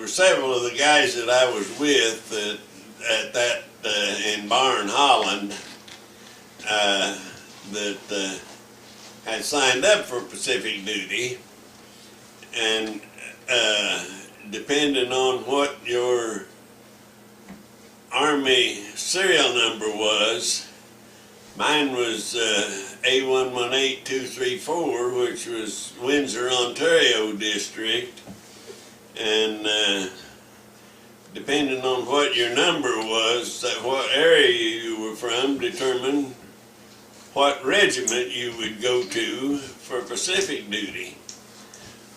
were several of the guys that I was with in Barn, Holland, that had signed up for Pacific duty, and depending on what your Army serial number was, mine was A118234, which was Windsor, Ontario district, and depending on what your number was, what area you were from, determined what regiment you would go to for Pacific duty.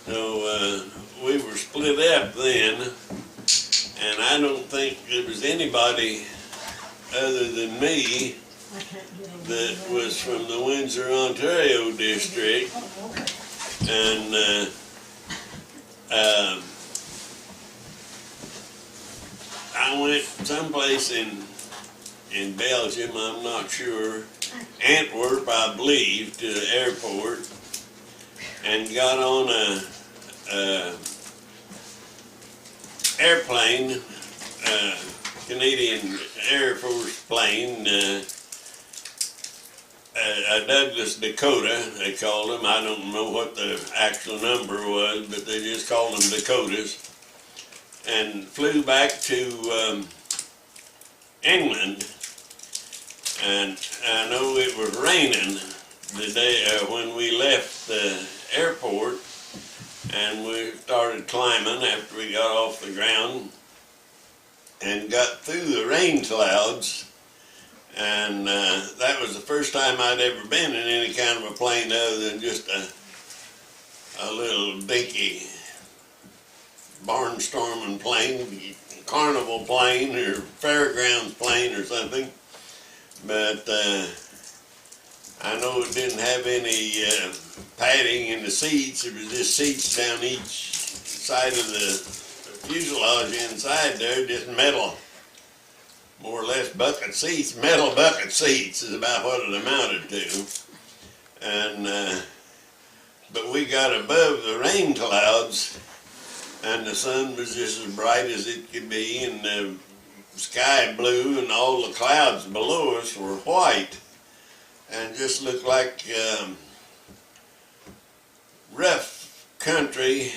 So we were split up then, and I don't think there was anybody other than me that was from the Windsor, Ontario district, and I went someplace in Belgium, I'm not sure, Antwerp, I believe, to the airport, and got on a airplane, Canadian Air Force plane, a Douglas Dakota, they called them. I don't know what the actual number was, but they just called them Dakotas, and flew back to England. And I know it was raining the day when we left the airport, and we started climbing after we got off the ground and got through the rain clouds. And that was the first time I'd ever been in any kind of a plane other than just a little dinky barnstorming plane, carnival plane or fairgrounds plane or something. But I know it didn't have any padding in the seats. It was just seats down each side of the fuselage inside there, just metal, more or less bucket seats. Metal bucket seats is about what it amounted to. And but we got above the rain clouds, and the sun was just as bright as it could be, and the sky blue, and all the clouds below us were white, and just looked like rough country,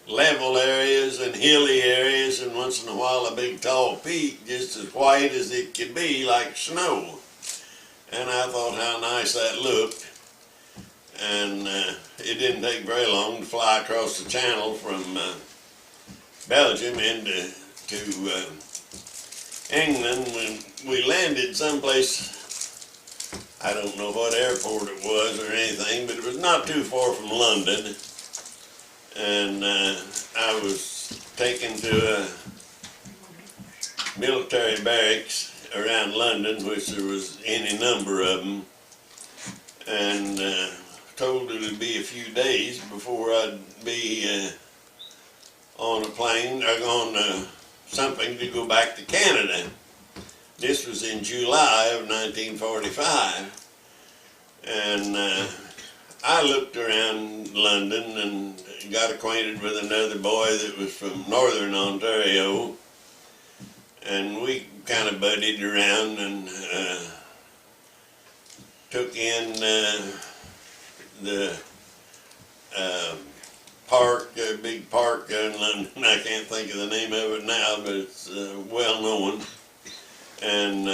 level areas and hilly areas, and once in a while a big tall peak just as white as it could be, like snow. And I thought how nice that looked. And it didn't take very long to fly across the channel from Belgium into England. When we landed someplace, I don't know what airport it was or anything, but it was not too far from London. And I was taken to a military barracks around London, which there was any number of them, and told it would be a few days before I'd be on a plane or on something to go back to Canada. This was in July of 1945, and I looked around London and got acquainted with another boy that was from northern Ontario, and we kind of buddied around and took in the park, a big park in London. I can't think of the name of it now, but it's well known. And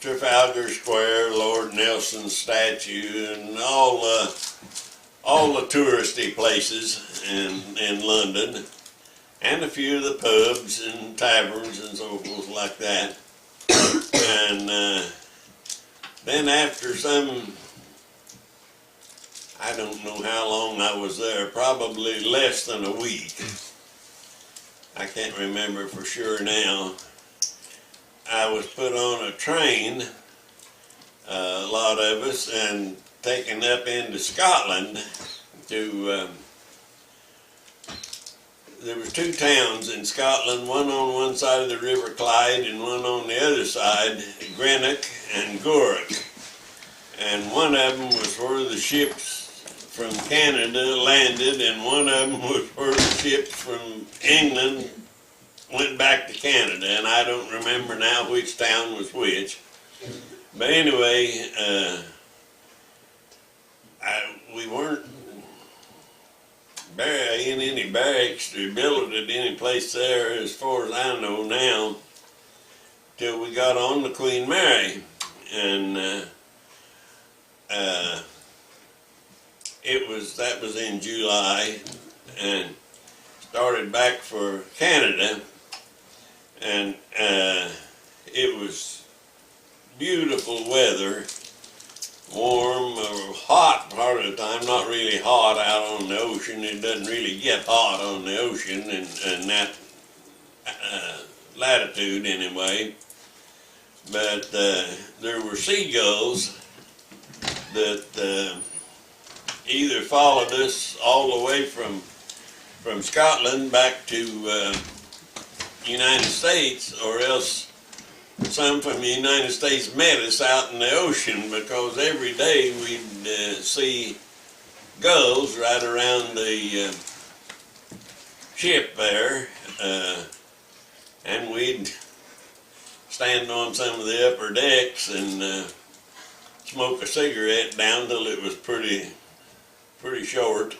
Trafalgar Square, Lord Nelson's statue, and all the touristy places in London, and a few of the pubs and taverns and so forth like that. And then after some, I don't know how long I was there, probably less than a week. I can't remember for sure now. I was put on a train, a lot of us, and taken up into Scotland to, there was two towns in Scotland, one on one side of the River Clyde and one on the other side, Greenock and Gourock. And one of them was where the ships from Canada landed, and one of them was where the ships from England went back to Canada, and I don't remember now which town was which. But anyway, we weren't in any barracks or billeted any place there, as far as I know now, till we got on the Queen Mary, and that was in July, and started back for Canada, and it was beautiful weather, warm or hot part of the time, not really hot out on the ocean. It doesn't really get hot on the ocean in that latitude anyway. But there were seagulls that either followed us all the way from Scotland back to United States, or else some from the United States met us out in the ocean, because every day we'd see gulls right around the ship there, and we'd stand on some of the upper decks and smoke a cigarette down till it was pretty short,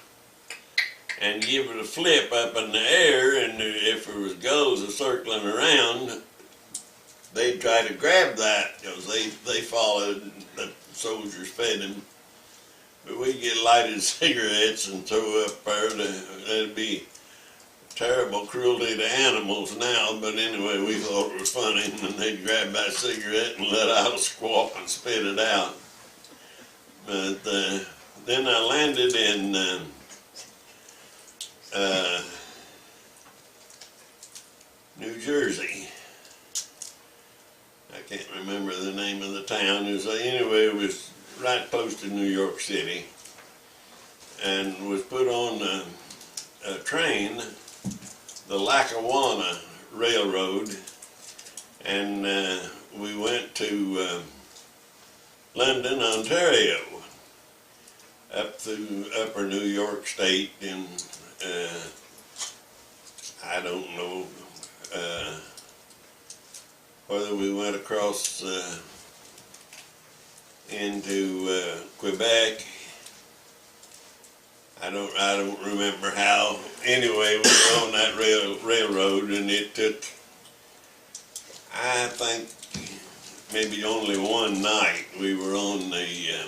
and give it a flip up in the air, and if there was gulls circling around, they'd try to grab that, because they followed, the soldiers fed them. But we'd get lighted cigarettes and throw up there. That'd be terrible cruelty to animals now, but anyway, we thought it was funny, and they'd grab that cigarette and let out a squawk and spit it out. But then I landed in New Jersey. I can't remember the name of the town. Anyway, it was right close to New York City, and was put on a train, the Lackawanna Railroad, and we went to London, Ontario, up through upper New York State, and I don't know whether we went across into Quebec. I don't remember how. Anyway, we were on that railroad, and it took, I think, maybe only one night. We were on the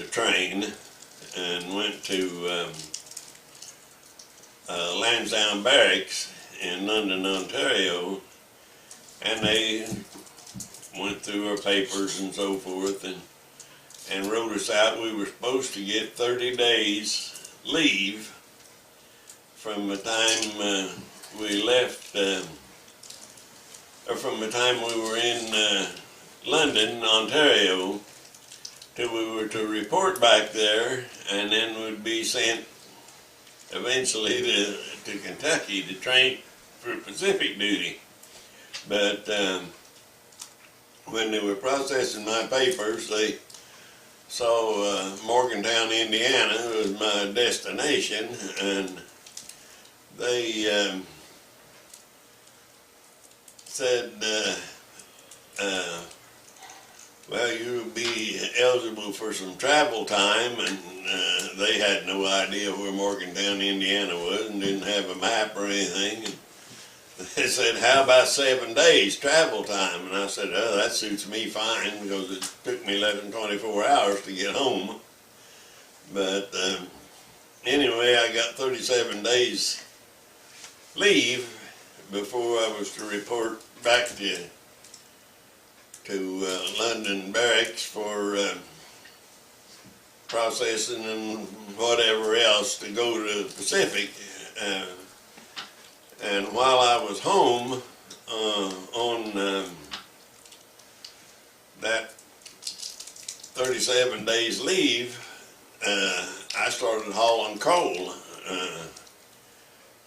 train and went to Lansdowne Barracks in London, Ontario, and they went through our papers and so forth, and wrote us out. We were supposed to get 30 days leave from the time we left, or from the time we were in London, Ontario, till we were to report back there, and then would be sent eventually to Kentucky to train for Pacific duty. But when they were processing my papers, they saw Morgantown, Indiana was my destination, and they said, well, you'll be eligible for some travel time, and they had no idea where Morgantown, Indiana was, and didn't have a map or anything. And they said, how about 7 days travel time? And I said, oh, that suits me fine, because it took me less than 24 hours to get home. But anyway, I got 37 days leave before I was to report back to London Barracks for processing and whatever else to go to the Pacific. And while I was home on that 37 days leave, I started hauling coal.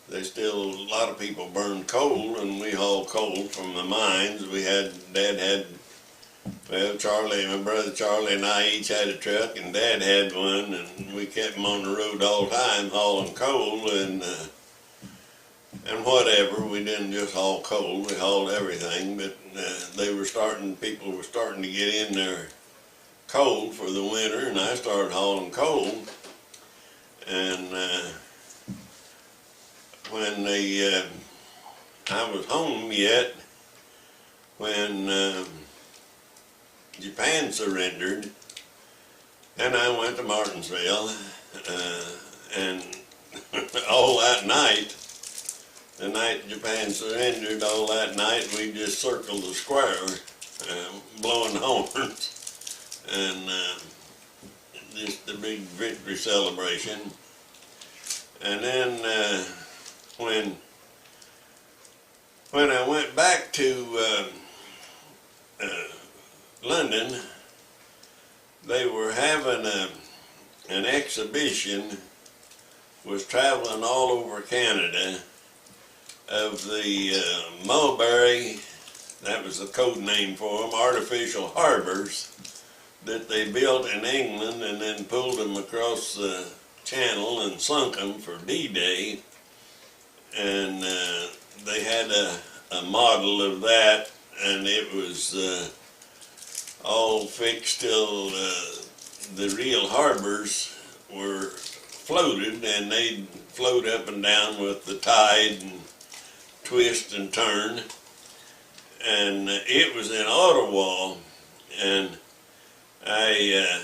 There's still a lot of people burn coal, and we haul coal from the mines. Dad had Well, Charlie, my brother Charlie and I each had a truck, and Dad had one, and we kept them on the road all the time hauling coal and whatever. We didn't just haul coal, we hauled everything, but people were starting to get in their coal for the winter, and I started hauling coal. And when I was home yet, when Japan surrendered, and I went to Martinsville, and all that night, the night Japan surrendered, all that night we just circled the square, blowing horns, and just a big victory celebration. And then when I went back to London, they were having an exhibition, was traveling all over Canada, of the mulberry, that was the code name for them, artificial harbors that they built in England and then pulled them across the channel and sunk them for D-Day. And they had a model of that, and it was all fixed till the real harbors were floated, and they'd float up and down with the tide and twist and turn. And it was in Ottawa, and I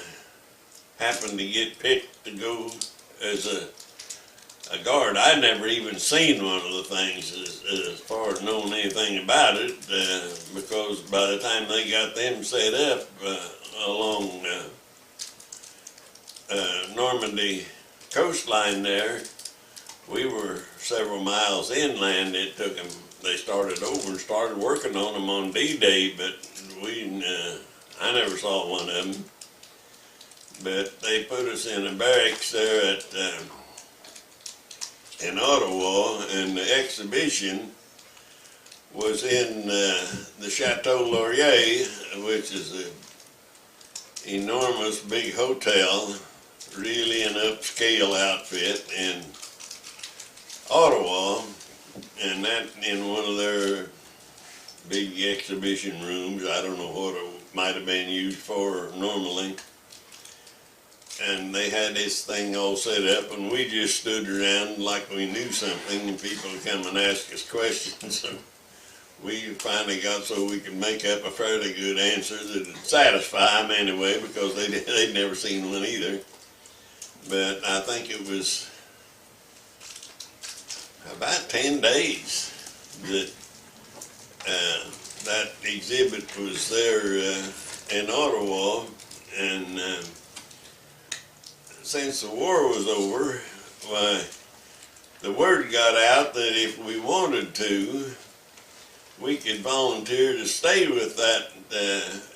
happened to get picked to go as a guard. I'd never even seen one of the things as far as knowing anything about it, because by the time they got them set up along Normandy coastline there, we were several miles inland. It took them, they started over and started working on them on D-Day, but I never saw one of them. But they put us in a barracks there in Ottawa, and the exhibition was in the Chateau Laurier, which is an enormous big hotel, really an upscale outfit in Ottawa, and that in one of their big exhibition rooms. I don't know what it might have been used for normally. And they had this thing all set up, and we just stood around like we knew something, and people would come and ask us questions. So we finally got so we could make up a fairly good answer that would satisfy them anyway, because they'd never seen one either. But I think it was about 10 days that that exhibit was there in Ottawa, and since the war was over, why, the word got out that if we wanted to, we could volunteer to stay with that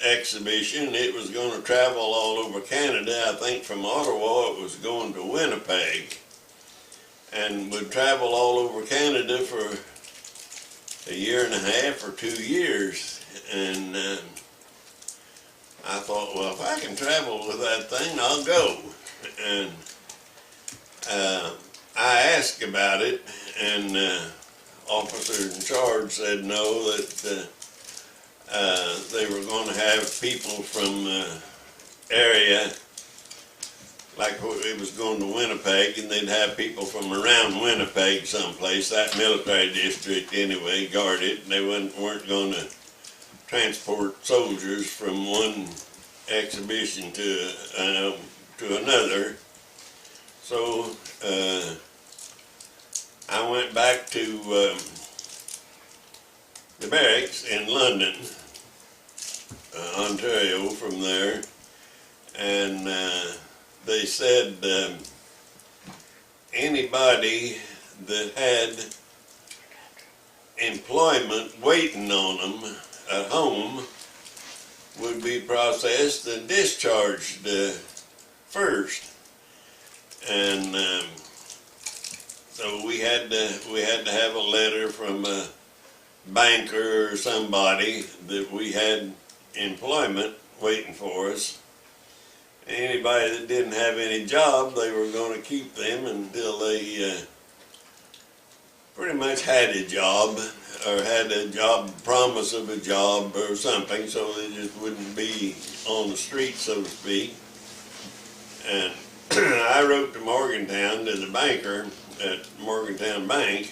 exhibition. It was going to travel all over Canada. I think from Ottawa it was going to Winnipeg, and would travel all over Canada for a year and a half or 2 years. And I thought, well, if I can travel with that thing, I'll go. And I asked about it, and officer in charge said no, that they were going to have people from the area, like it was going to Winnipeg, and they'd have people from around Winnipeg someplace, that military district anyway, guard it, and they weren't going to transport soldiers from one exhibition to another. So I went back to the barracks in London, Ontario, from there, and they said anybody that had employment waiting on them at home would be processed and discharged first. And so we had to have a letter from a banker or somebody that we had employment waiting for us. Anybody that didn't have any job, they were going to keep them until they pretty much had a job, or had a job, promise of a job or something, so they just wouldn't be on the street, so to speak. And I wrote to Morgantown, to the banker at Morgantown Bank,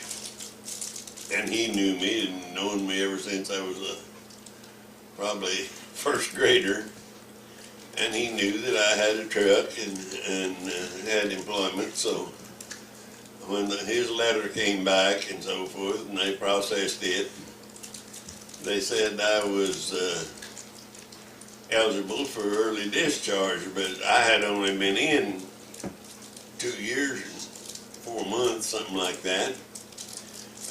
and he knew me and known me ever since I was probably first grader. And he knew that I had a truck and had employment, so when his letter came back and so forth, and they processed it, they said I was eligible for early discharge, but I had only been in 2 years and 4 months, something like that.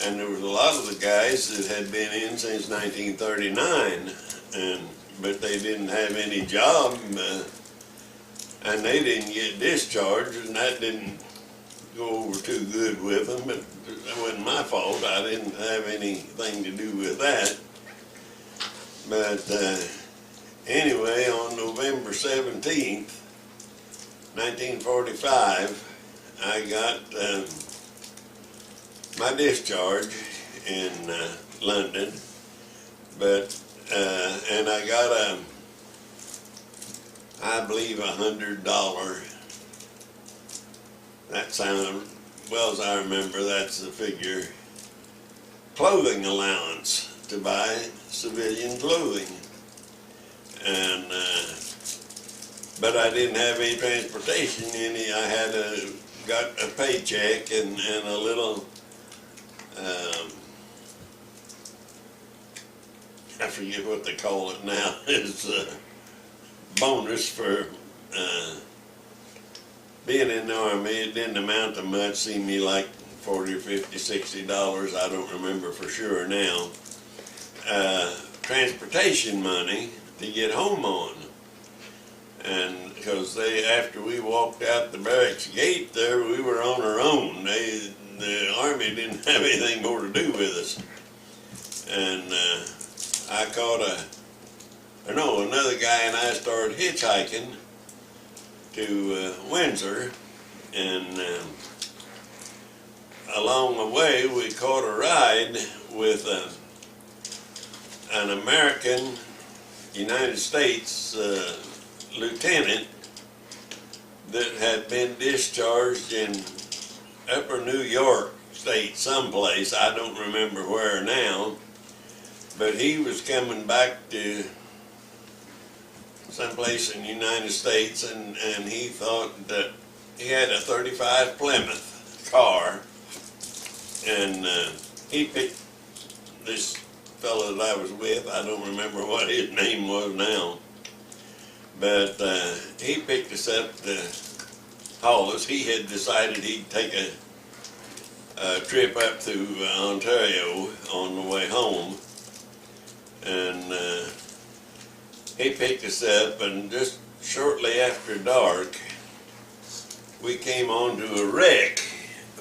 And there was a lot of the guys that had been in since 1939, but they didn't have any job, and they didn't get discharged, and that didn't go over too good with them, but it wasn't my fault. I didn't have anything to do with that. But anyway, on November 17th, 1945, I got my discharge in London, but and I got I believe $100. That sounds, well as I remember, that's the figure, clothing allowance to buy civilian clothing. And but I didn't have any transportation. I had got a paycheck and a little. I forget what they call it now. It's a bonus for being in the Army. It didn't amount to much, seemed me like $40 or $50, $60, I don't remember for sure now. Transportation money to get home on. And because after we walked out the barracks gate there, we were on our own. The Army didn't have anything more to do with us. And I caught another guy and I started hitchhiking to Windsor, and along the way we caught a ride with an American United States lieutenant that had been discharged in Upper New York State someplace, I don't remember where now, but he was coming back to someplace in the United States, and he thought that he had a 35 Plymouth car, and he picked this fellow that I was with, I don't remember what his name was now, but he picked us up to haul us. He had decided he'd take a trip up to Ontario on the way home, and he picked us up, and just shortly after dark we came onto a wreck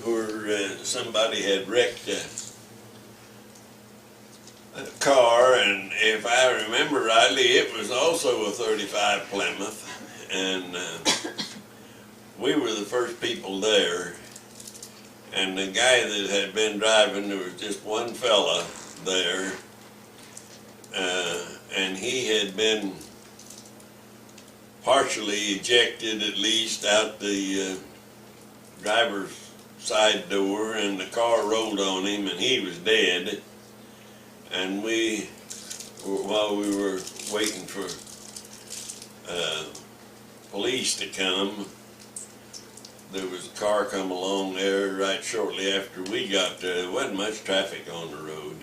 where somebody had wrecked a car, and if I remember rightly, it was also a 35 Plymouth, and we were the first people there. And the guy that had been driving, there was just one fella there, and he had been partially ejected, at least, out the driver's side door, and the car rolled on him and he was dead. And while we were waiting for police to come, there was a car come along there right shortly after we got there. There wasn't much traffic on the road,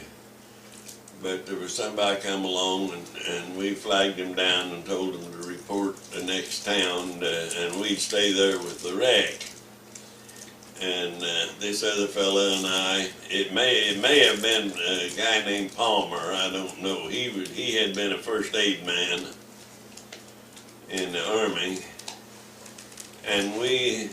but there was somebody come along, and we flagged him down and told him to report the next town, and we'd stay there with the wreck. And this other fella and I, it may have been a guy named Palmer, I don't know. He had been a first aid man in the Army, and we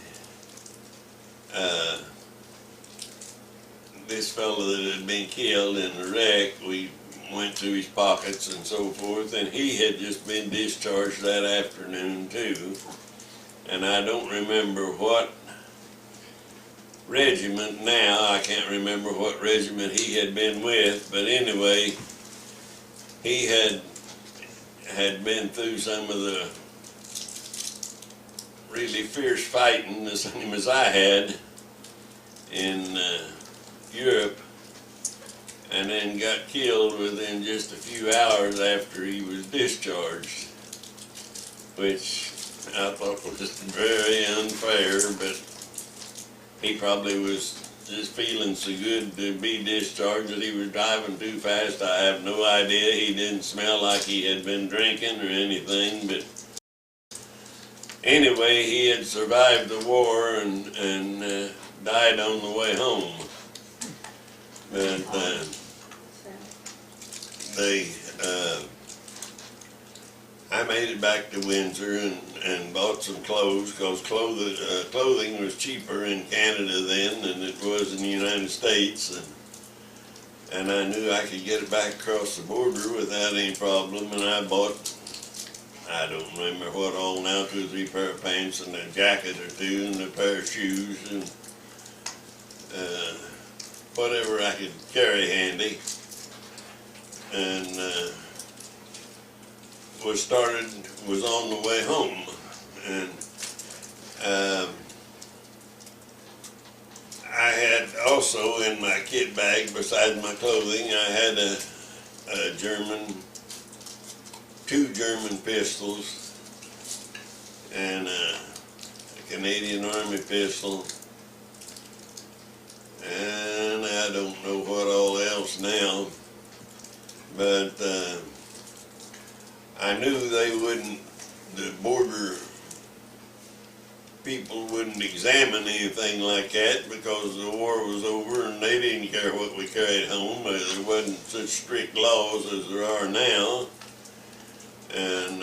this fellow that had been killed in the wreck, we went through his pockets and so forth, and he had just been discharged that afternoon too. And I don't remember what regiment now, I can't remember what regiment he had been with, but anyway, he had been through some of the really fierce fighting, the same as I had in Europe, and then got killed within just a few hours after he was discharged, which I thought was very unfair, but he probably was just feeling so good to be discharged that he was driving too fast. I have no idea. He didn't smell like he had been drinking or anything, but anyway, he had survived the war and died on the way home. But I made it back to Windsor and bought some clothes, because clothing was cheaper in Canada then than it was in the United States, and I knew I could get it back across the border without any problem, and I bought, I don't remember what all now, 2 or 3 pair of pants and a jacket or 2 and a pair of shoes and whatever I could carry handy, and was on the way home. And I had also in my kit bag, besides my clothing, I had a German, 2 German pistols and a Canadian Army pistol, and I don't know what all else now, but I knew they wouldn't, the border people wouldn't examine anything like that because the war was over and they didn't care what we carried home. There wasn't such strict laws as there are now, and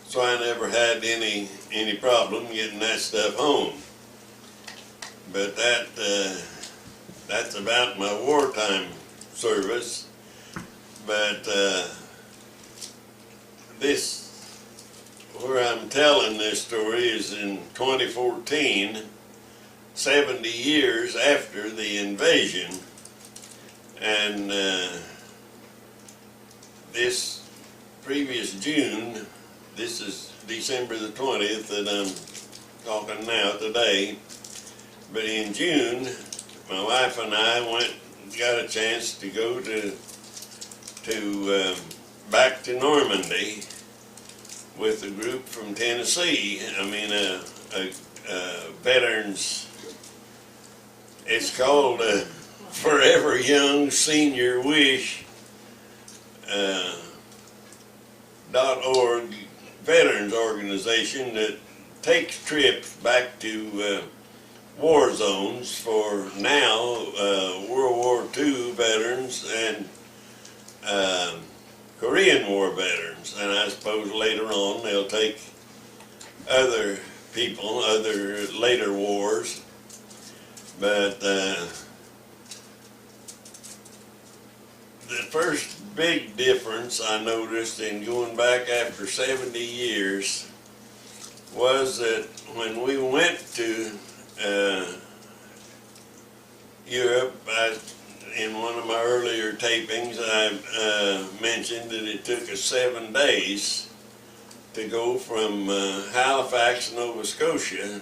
so I never had any problem getting that stuff home. But that's about my wartime service. But where I'm telling this story is in 2014, 70 years after the invasion, and this previous June, this is December the 20th that I'm talking now today, but in June, my wife and I got a chance to go back to Normandy with a group from Tennessee. I mean, a veterans, it's called Forever Young Senior Wish .org veterans organization that takes trips back to war zones for now World War II veterans and Korean War veterans, and I suppose later on they'll take other people, other later wars, but the first big difference I noticed in going back after 70 years was that when we went to Europe, in one of my earlier tapings, I mentioned that it took us 7 days to go from Halifax, Nova Scotia,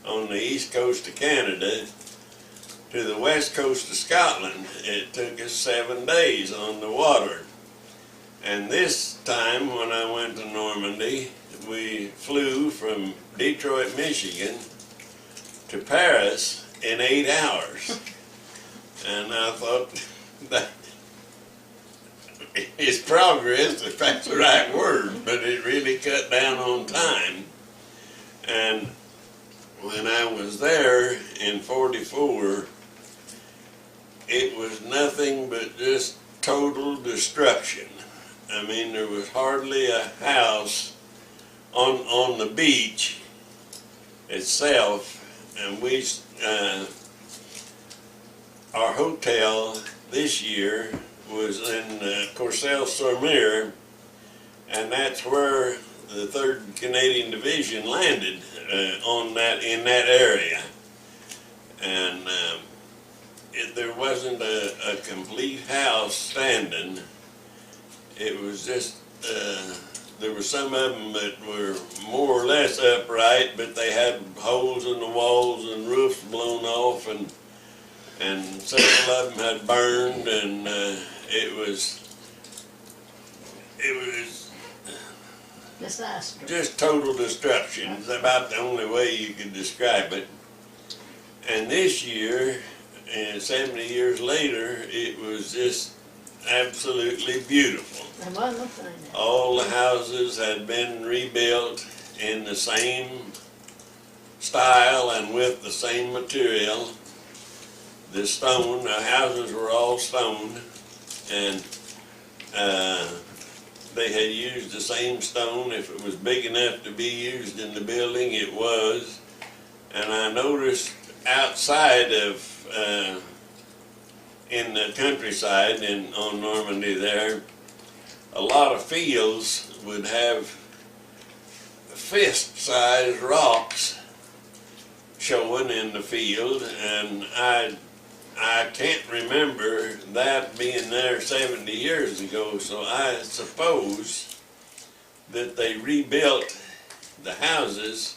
on the east coast of Canada, to the west coast of Scotland. It took us 7 days on the water. And this time, when I went to Normandy, we flew from Detroit, Michigan, to Paris in 8 hours. And I thought, that it's progress, if that's the right word, but it really cut down on time. And when I was there in '44, it was nothing but just total destruction. I mean, there was hardly a house on the beach itself, and our hotel this year was in Courcelles-sur-Mer, and that's where the 3rd Canadian Division landed in that area. And there wasn't a complete house standing. It was just, there were some of them that were more or less upright, but they had holes in the walls and roofs blown off, and several of them had burned, and it was disaster. Just total destruction. It's about the only way you could describe it. And this year, 70 years later, it was just absolutely beautiful. All the houses had been rebuilt in the same style and with the same material. The stone, the houses were all stone, and they had used the same stone. If it was big enough to be used in the building, it was. And I noticed outside of, in the countryside on Normandy there, a lot of fields would have fist-sized rocks showing in the field, and I can't remember that being there 70 years ago, so I suppose that they rebuilt the houses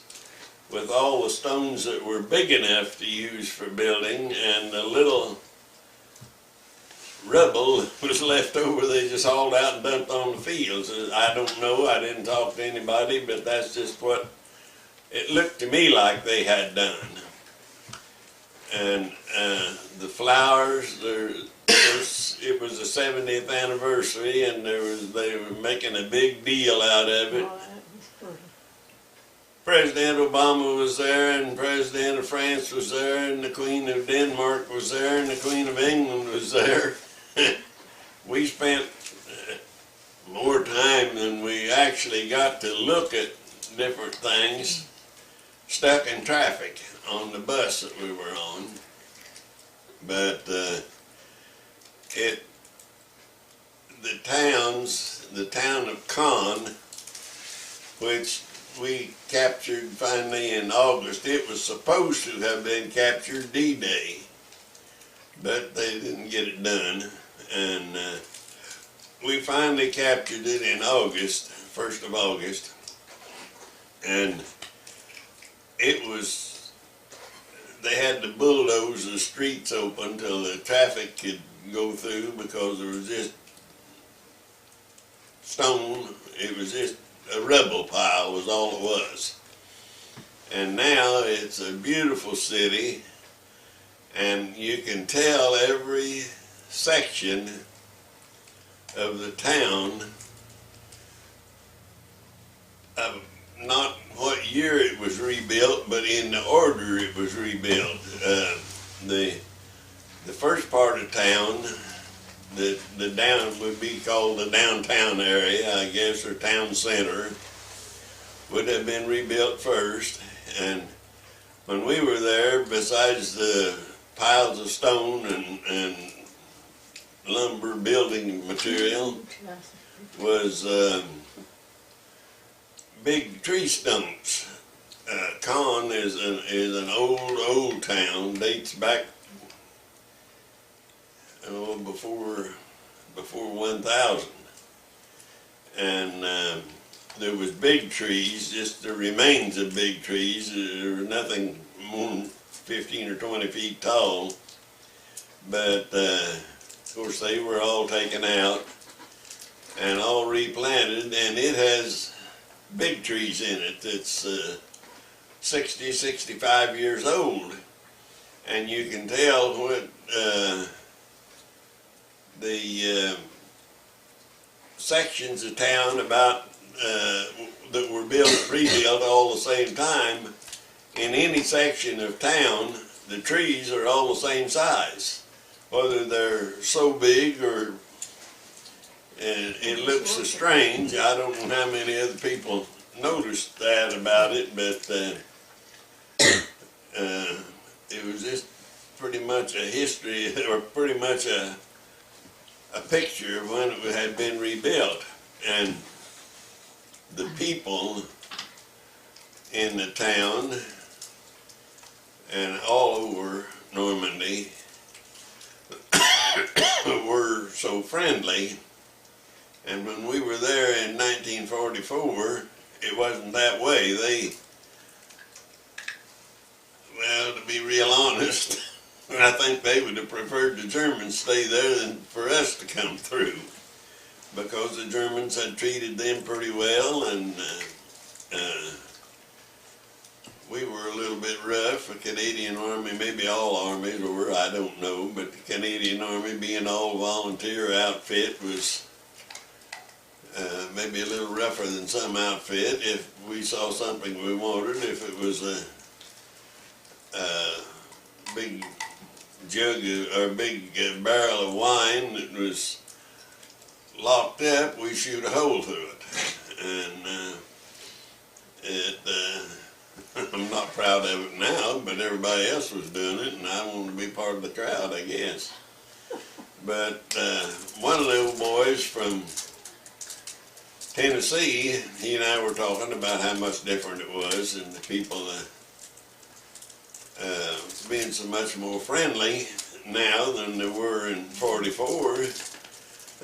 with all the stones that were big enough to use for building, and the little rubble that was left over they just hauled out and dumped on the fields. I don't know, I didn't talk to anybody, but that's just what it looked to me like they had done. And the flowers, it was the 70th anniversary, and they were making a big deal out of it. President Obama was there, and President of France was there, and the Queen of Denmark was there, and the Queen of England was there. We spent more time than we actually got to look at different things, stuck in traffic on the bus that we were on. But the town of Caen, which we captured finally in August, it was supposed to have been captured D-Day, but they didn't get it done, and we finally captured it in August, 1st of August, and it was, they had to bulldoze the streets open till the traffic could go through, because there was just stone. It was just a rubble pile was all it was. And now it's a beautiful city, and you can tell every section of the town of not what year it was rebuilt, but in the order it was rebuilt. The first part of town, the down would be called the downtown area, I guess, or town center, would have been rebuilt first. And when we were there, besides the piles of stone and lumber building material, was big tree stumps. Caen is an old town, dates back before 1000, and there was big trees, just the remains of big trees. There was nothing more than 15 or 20 feet tall, but of course they were all taken out and all replanted, and it has big trees in it that's 60, 65 years old, and you can tell what the sections of town about that were rebuilt all the same time. In any section of town, the trees are all the same size, whether they're so big or it looks so strange. I don't know how many other people noticed that about it, but it was just pretty much a history, or pretty much a picture of when it had been rebuilt, and the people in the town and all over Normandy were so friendly. And when we were there in 1944, it wasn't that way. Well, to be real honest, I think they would have preferred the Germans stay there than for us to come through, because the Germans had treated them pretty well, and we were a little bit rough. The Canadian Army, maybe all armies were, I don't know, but the Canadian Army, being all volunteer outfit, was maybe a little rougher than some outfit. If we saw something we wanted, if it was a big jug or big barrel of wine that was locked up, we shoot a hole through it. And I'm not proud of it now, but everybody else was doing it, and I wanted to be part of the crowd, I guess. But one of the old boys from Tennessee, he and I were talking about how much different it was, and the people being so much more friendly now than they were in '44.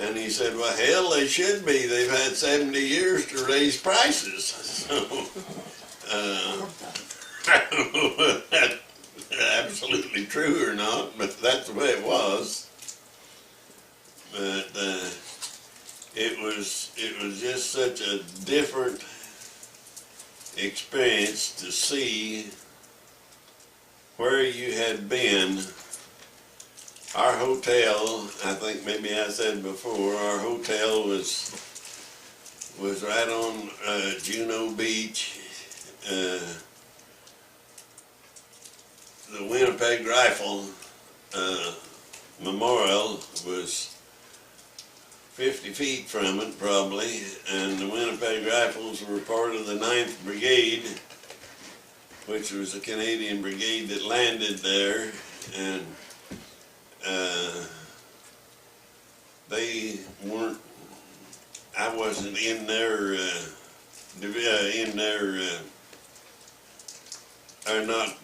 And he said, well, hell, they should be. They've had 70 years to raise prices. So, I don't know if that's absolutely true or not, but that's the way it was. But it was just such a different experience to see where you had been. Our hotel, I think maybe I said before, our hotel was right on Juneau Beach. The Winnipeg Rifle Memorial was 50 feet from it probably, and the Winnipeg Rifles were part of the 9th Brigade, which was a Canadian brigade that landed there, and they weren't, I wasn't in their, or not,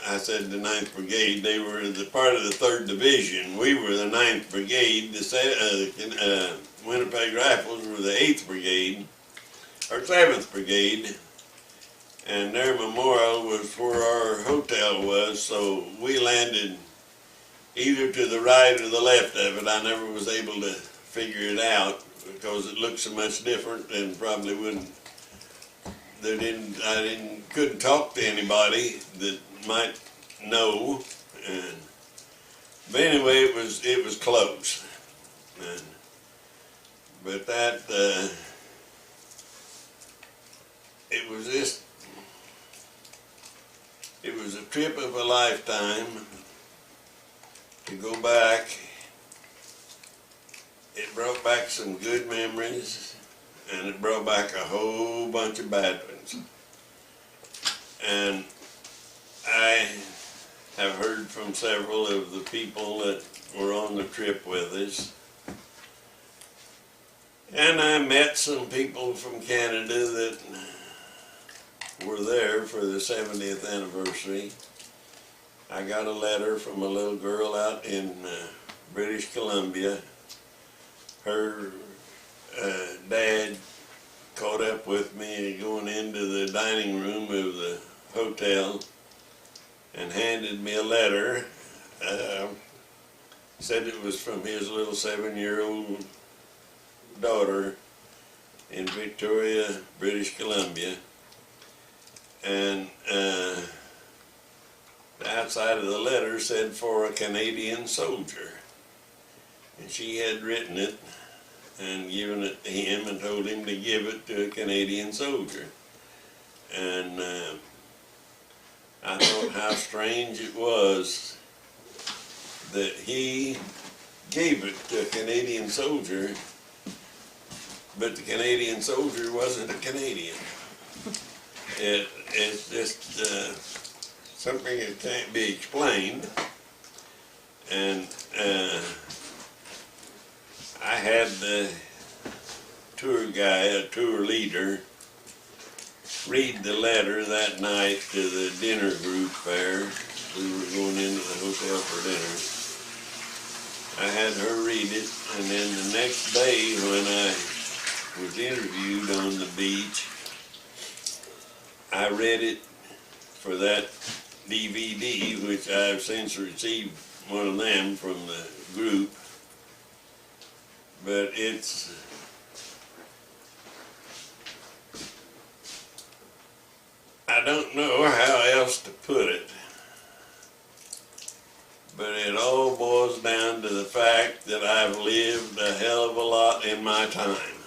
I said the 9th Brigade, they were the part of the 3rd Division. We were the 9th Brigade, the Winnipeg Rifles were the 8th Brigade, or 7th Brigade, and their memorial was where our hotel was, so we landed either to the right or the left of it. I never was able to figure it out because it looked so much different, and probably couldn't talk to anybody that might know. But anyway, it was close. But that it was a trip of a lifetime to go back. It brought back some good memories, and it brought back a whole bunch of bad ones. And I have heard from several of the people that were on the trip with us. And I met some people from Canada that were there for the 70th anniversary. I got a letter from a little girl out in British Columbia. Her dad caught up with me going into the dining room of the hotel and handed me a letter. Said it was from his little 7-year-old daughter in Victoria, British Columbia. And the outside of the letter said, for a Canadian soldier. And she had written it and given it to him and told him to give it to a Canadian soldier. And I thought how strange it was that he gave it to a Canadian soldier, but the Canadian soldier wasn't a Canadian. It's just something that can't be explained. And I had the tour guy, a tour leader, read the letter that night to the dinner group there. We were going into the hotel for dinner. I had her read it, and then the next day when I was interviewed on the beach, I read it for that DVD, which I've since received one of them from the group. But it's I don't know how else to put it, but it all boils down to the fact that I've lived a hell of a lot in my time.